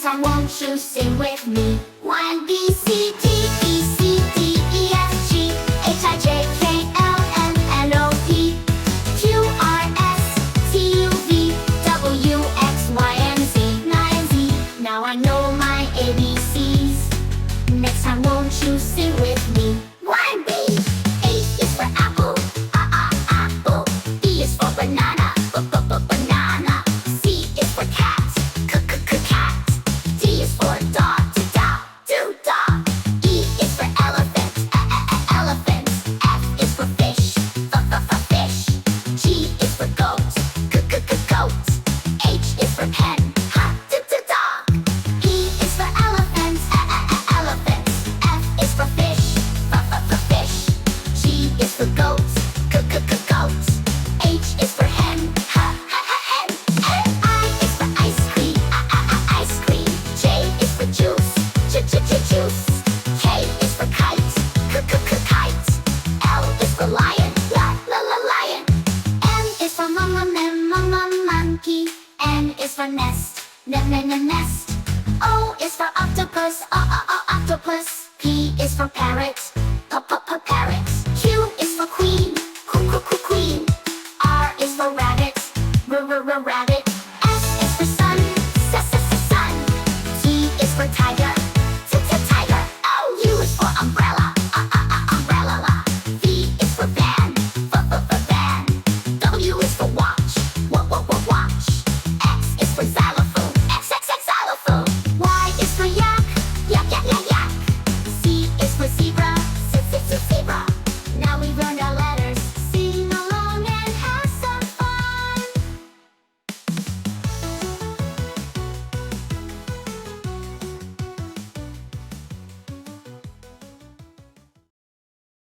time won't you sing with me? One B C D E C D E F G H I J K L M N O P Q R S T U V W X Y and Z 9Z. Now I know my ABCs. Next time won't you sing with me? One B. A is for apple, apple. B is for banana, banana. C is for cat, cat. D is for dog, dog. E is for elephant, elephant. F is for fish, fish. G is for goat, goat. H is for pen, dog. E is for elephant, elephant. F is for fish, fish. G is for goat, goat. H is for hen, hen. I is for ice cream, ice cream. J is for juice, juice. K is for kite, kite. L is for lion, lion. M is for monkey. N is for nest, nest. O is for octopus, octopus. P is for parrot,